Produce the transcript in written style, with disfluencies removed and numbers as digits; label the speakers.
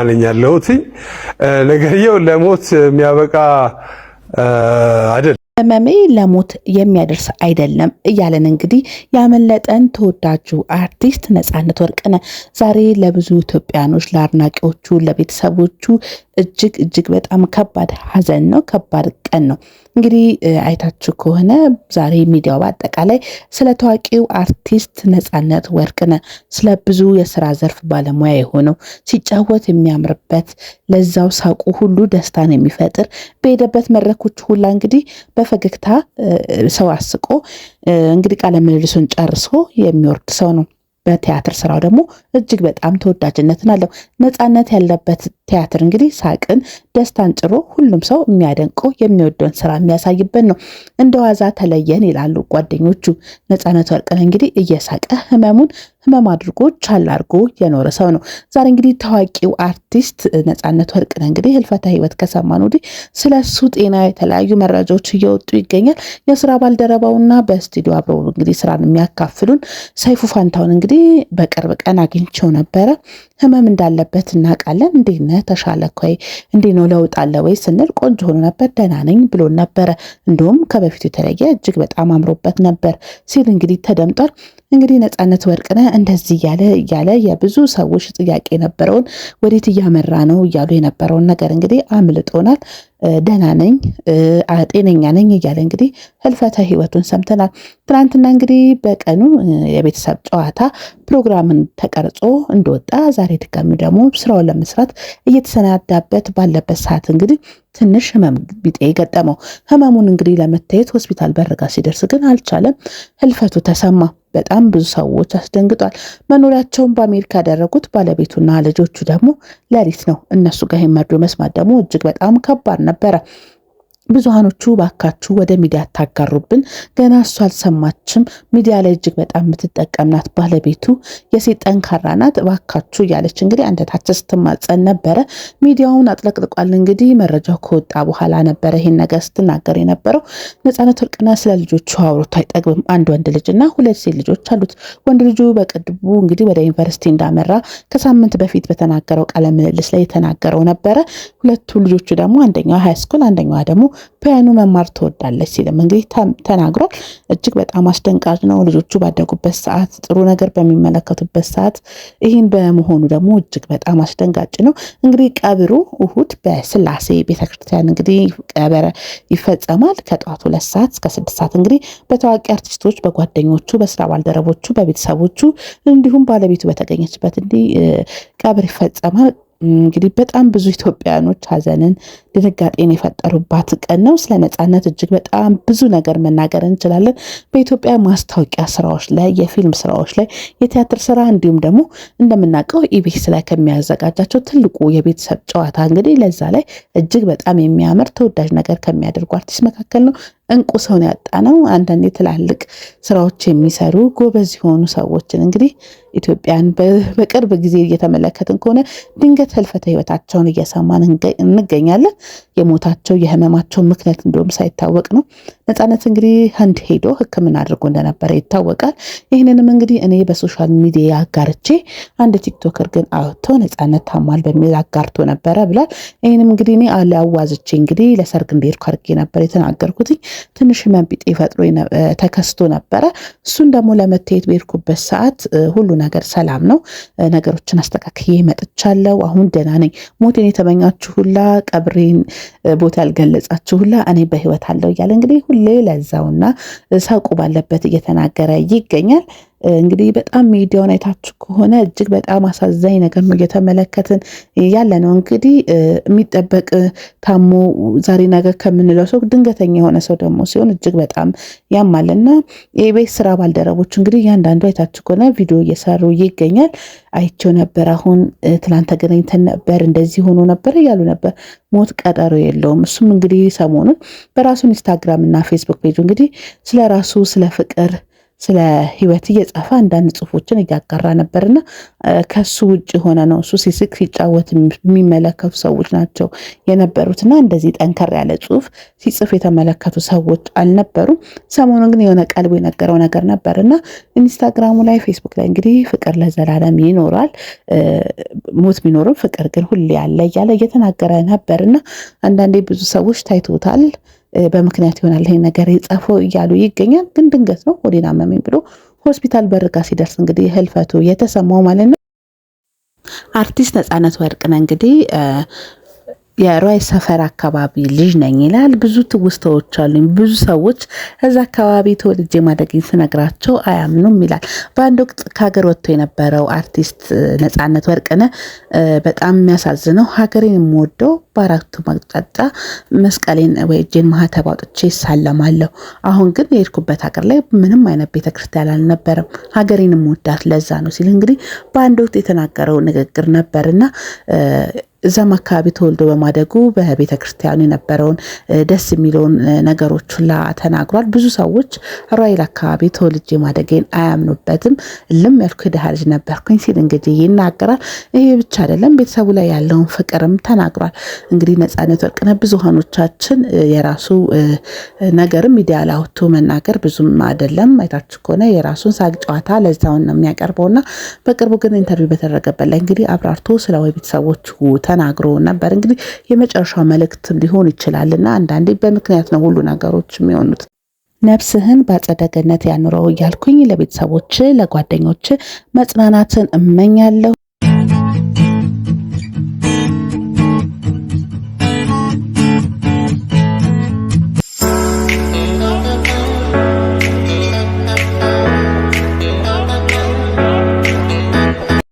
Speaker 1: አለኝ ያለሁት ነገርየው ለሞት የሚያበቃ አይደል
Speaker 2: ህመሜ ለሞት የሚያደርስ አይደለም እያለን እንግዲህ ያመለጠን ተወዳጁ አርቲስት ነፃነት ወርቅነህ ዛሬ ለብዙ ኢትዮጵያኖች፣ ለአድናቂዎቹ፣ ለቤተሰቦቹ እጅግ በጣም ከባድ ሀዘን ነው። ከባድ ቀን ነው። እንግዲህ አይታችሁ ከሆነ ዛሬ ሚዲያው በአጠቃላይ ስለ ታዋቂው አርቲስት ነፃነት ወርቅነህ ስለ ብዙ የስራ ዘርፍ ባለሙያ የሆነው ሲጫወት የሚያምርበት ለዛው ሳቁ ሁሉ ደስታን የሚፈጥር በሄደበት መድረኮች ሁላ እንግዲህ በፈገግታ ሰው አስቆ እንግዲህ ቃለ ምልልሱን ጨርሶ የሚወርድ ሰው ነው። በቲያትር ስራው ደግሞ እጅግ በጣም ተወዳጅነትን አለው። ነፃነት ያለበት ቲያትር እንግዲህ ሳቅን፣ ደስታን ጭሮ ሁሉም ሰው የሚያደንቀው የሚወደውን ስራ የሚያሳይበት ነው። እንደ ዋዛ ተለየን ይላሉ ጓደኞቹ። ነፃነት ወርቅነህ እንግዲህ እየሳቀ ህመም አድርጎ ቻል አድርጎ የኖረ ሰው ነው። ዛሬ እንግዲህ ታዋቂው አርቲስት ነፃነት ወርቅነህ እንግዲህ ህልፈተ ህይወት ከሰማን ወዲህ ስለሱ ጤና የተለያዩ መረጃዎች እየወጡ ይገኛል። የስራ ባልደረባውና በስቱዲዮ አብረው እንግዲህ ስራን የሚያካፍሉን ሰይፉ ፋንታውን እንግዲህ በቅርብ ቀን አግኝቼው ነበረ። ህመም እንዳለበት እናውቃለን። እንዴት ነህ ተሻለህ ወይ እንዴት ነው ለውጥ አለ ወይ ስንል ቆንጆ ሆኖ ነበር፣ ደህና ነኝ ብሎን ነበረ። እንደውም ከበፊቱ የተለየ እጅግ በጣም አምሮበት ነበር ሲል እንግዲህ ተደምጧል። እንግዲህ ነፃነት ወርቅነህ እንደዚህ እያለ የብዙ ሰዎች ጥያቄ የነበረውን ወዴት እያመራ ነው እያሉ የነበረውን ነገር እንግዲህ አምልጦናል። ደህና ነኝ ጤነኛ ነኝ እያለ እንግዲህ ህልፈተ ህይወቱን ሰምተናል። ትናንትና እንግዲህ በቀኑ የቤተሰብ ጨዋታ ፕሮግራምን ተቀርጾ እንደወጣ ዛሬ ድጋሚ ደግሞ ስራውን ለመስራት እየተሰናዳበት ባለበት ሰዓት እንግዲህ ትንሽ ህመም ቢጤ ገጠመው። ህመሙን እንግዲህ ለመታየት ሆስፒታል በርጋ ሲደርስ ግን አልቻለም። ህልፈቱ ተሰማ። በጣም ብዙ ሰዎች አስደንግጧል። መኖሪያቸውን በአሜሪካ ያደረጉት ባለቤቱና ልጆቹ ደግሞ ሌሊት ነው እነሱ ጋር መርዶ መስማት ደግሞ እጅግ በጣም ከባድ ነበረ። ብዙሃኖቹ ባካችሁ ወደ ሚዲያ ታጋሩብን፣ ገና እሷ አልሰማችም፣ ሚዲያ ላይ እጅግ በጣም የምትጠቀምናት ባለቤቱ የሴት ጠንካራ ናት ባካችሁ እያለች እንግዲህ አንደታችን ስትማጸን ነበረ። ሚዲያውን አጥለቅልቋል። እንግዲህ መረጃው ከወጣ በኋላ ነበረ ይሄን ነገር ስትናገር የነበረው። ነፃነት ወርቅነህ ስለ ልጆቹ አውርቶ አይጠግብም። አንድ ወንድ ልጅና 2 ሴት ልጆች አሉት። ወንድ ልጁ በቅርቡ እንግዲህ ወደ ዩኒቨርሲቲ እንዳመራ ከሳምንት በፊት በተናገረው ቃለ ምልልስ ላይ የተናገረው ነበረ። 2 ልጆቹ ደግሞ አንደኛዋ ሃይስኩል አንደኛዋ ደግሞ ፒያኖ መማር ትወዳለች ሲልም እንግዲህ ተናግሯል። እጅግ በጣም አስደንጋጭ ነው። ልጆቹ ባደጉበት ሰዓት ጥሩ ነገር በሚመለከቱበት ሰዓት ይህን በመሆኑ ደግሞ እጅግ በጣም አስደንጋጭ ነው። እንግዲህ ቀብሩ እሁድ በስላሴ ቤተክርስቲያን እንግዲህ ቀበረ ይፈጸማል። ከጠዋቱ 2 ሰዓት እስከ 6 ሰዓት እንግዲህ በታዋቂ አርቲስቶች፣ በጓደኞቹ፣ በስራ ባልደረቦቹ፣ በቤተሰቦቹ እንዲሁም ባለቤቱ በተገኘችበት እንዲህ ቀብር ይፈጸማል። እንግዲህ በጣም ብዙ ኢትዮጵያኖች ሀዘንን ድንጋጤን የፈጠሩባት ቀን ነው። ስለ ነፃነት እጅግ በጣም ብዙ ነገር መናገር እንችላለን። በኢትዮጵያ ማስታወቂያ ስራዎች ላይ፣ የፊልም ስራዎች ላይ፣ የቲያትር ስራ እንዲሁም ደግሞ እንደምናውቀው ኢቢኤስ ላይ ከሚያዘጋጃቸው ትልቁ የቤተሰብ ጨዋታ እንግዲህ ለዛ ላይ እጅግ በጣም የሚያምር ተወዳጅ ነገር ከሚያደርጉ አርቲስት መካከል ነው። እንቁ ሰውን ያጣ ነው። አንዳንዴ ትላልቅ ስራዎች የሚሰሩ ጎበዝ የሆኑ ሰዎችን እንግዲህ ኢትዮጵያን በቅርብ ጊዜ እየተመለከትን ከሆነ ድንገት ህልፈተ ህይወታቸውን እየሰማን እንገኛለን። የሞታቸው የህመማቸው ምክንያት እንደውም ሳይታወቅ ነው። ነፃነት እንግዲህ ህንድ ሄዶ ሕክምና አድርጎ እንደነበረ ይታወቃል። ይህንንም እንግዲህ እኔ በሶሻል ሚዲያ አጋርቼ አንድ ቲክቶከር ግን አውጥቶ ነፃነት ታሟል በሚል አጋርቶ ነበረ ብሏል። ይህንም እንግዲህ እኔ አዋዝቼ እንግዲህ ለሰርግ እንደሄድኩ አድርጌ ነበር የተናገርኩት። ትንሽ ህመም ቢጤ ፈጥሮ ተከስቶ ነበረ። እሱን ደግሞ ለመታየት በሄድኩበት ሰዓት ሁሉ ነገር ሰላም ነው፣ ነገሮችን አስተካክዬ መጥቻለሁ፣ አሁን ደህና ነኝ፣ ሞቴን የተመኛችሁ ሁላ፣ ቀብሬን ቦታ ያልገለጻችሁ ሁላ እኔ በህይወት አለው እያለ እንግዲህ ሁሌ ለዛውና ሳቁ ባለበት እየተናገረ ይገኛል። እንግዲህ በጣም ሚዲያውን አይታችሁ ከሆነ እጅግ በጣም አሳዛኝ ነገር ነው እየተመለከትን ያለ ነው። እንግዲህ የሚጠበቅ ታሞ ዛሬ ነገር ከምንለው ሰው ድንገተኛ የሆነ ሰው ደግሞ ሲሆን እጅግ በጣም ያማልና የኢቢኤስ ስራ ባልደረቦች እንግዲህ እያንዳንዱ አይታችሁ ከሆነ ቪዲዮ እየሰሩ ይገኛል። አይቼው ነበር፣ አሁን ትላንት ተገናኝተን ነበር፣ እንደዚህ ሆኖ ነበር እያሉ ነበር። ሞት ቀጠሮ የለውም። እሱም እንግዲህ ሰሞኑን በራሱ ኢንስታግራም እና ፌስቡክ ፔጁ እንግዲህ ስለ ራሱ ስለ ፍቅር ስለ ህይወት እየጻፈ አንዳንድ ጽሁፎችን እያጋራ ነበርና ከሱ ውጭ ሆነ ነው እሱ ሲስቅ ሲጫወት የሚመለከቱ ሰዎች ናቸው የነበሩትና እንደዚህ ጠንከር ያለ ጽሁፍ ሲጽፍ የተመለከቱ ሰዎች አልነበሩም። ሰሞኑን ግን የሆነ ቀልቡ የነገረው ነገር ነበርና ኢንስታግራሙ ላይ ፌስቡክ ላይ እንግዲህ ፍቅር ለዘላለም ይኖራል፣ ሞት ቢኖርም ፍቅር ግን ሁሌ ያለ እያለ እየተናገረ ነበርና አንዳንዴ ብዙ ሰዎች ታይቶታል በምክንያት ይሆናል ይሄን ነገር የጻፈው እያሉ ይገኛል። ግን ድንገት ነው ሆዴን አመመኝ ብሎ ሆስፒታል በርጋ ሲደርስ እንግዲህ ህልፈቱ የተሰማው ማለት ነው። አርቲስት ነፃነት ወርቅነህ እንግዲህ የሮይ ሰፈር አካባቢ ልጅ ነኝ ይላል። ብዙ ትውስታዎች አሉኝ። ብዙ ሰዎች እዛ አካባቢ ተወልጄ ማደግኝ ስነግራቸው አያምኑም ይላል። በአንድ ወቅት ከሀገር ወጥቶ የነበረው አርቲስት ነፃነት ወርቅነህ በጣም የሚያሳዝነው ሀገሬን የምወደው በአራቱ አቅጣጫ መስቀሌን ወይ እጄን ማህተብ አውጥቼ ይሳለማለሁ። አሁን ግን የሄድኩበት ሀገር ላይ ምንም አይነት ቤተክርስቲያን አልነበረም። ሀገሬን የምወዳት ለዛ ነው ሲል እንግዲህ በአንድ ወቅት የተናገረው ንግግር ነበርና እዛም አካባቢ ተወልዶ በማደጉ በቤተ ክርስቲያኑ የነበረውን ደስ የሚለውን ነገሮች ሁላ ተናግሯል። ብዙ ሰዎች ራይል አካባቢ ተወልጄ ማደጌን አያምኑበትም፣ እልም ያልኩ የድሃ ልጅ ነበርኩኝ ሲል እንግዲህ ይናገራል። ይሄ ብቻ አይደለም፣ ቤተሰቡ ላይ ያለውን ፍቅርም ተናግሯል። እንግዲህ ነፃነት ወርቅነህ ብዙሃኖቻችን የራሱ ነገርም ሚዲያ ላይ አውጥቶ መናገር ብዙም አይደለም። አይታችሁ ከሆነ የራሱን ሳቅ ጨዋታ ለዛውን ነው የሚያቀርበውና በቅርቡ ግን ኢንተርቪው በተደረገበት ላይ እንግዲህ አብራርቶ ስለ ቤተሰቦቹ ተናግሮ ነበር። እንግዲህ የመጨረሻው መልእክት ሊሆን ይችላልና አንዳንዴ በምክንያት ነው ሁሉ ነገሮች የሚሆኑት። ነፍስህን በአጸደ ገነት ያኑረው እያልኩኝ ለቤተሰቦች ለጓደኞች መጽናናትን እመኛለሁ።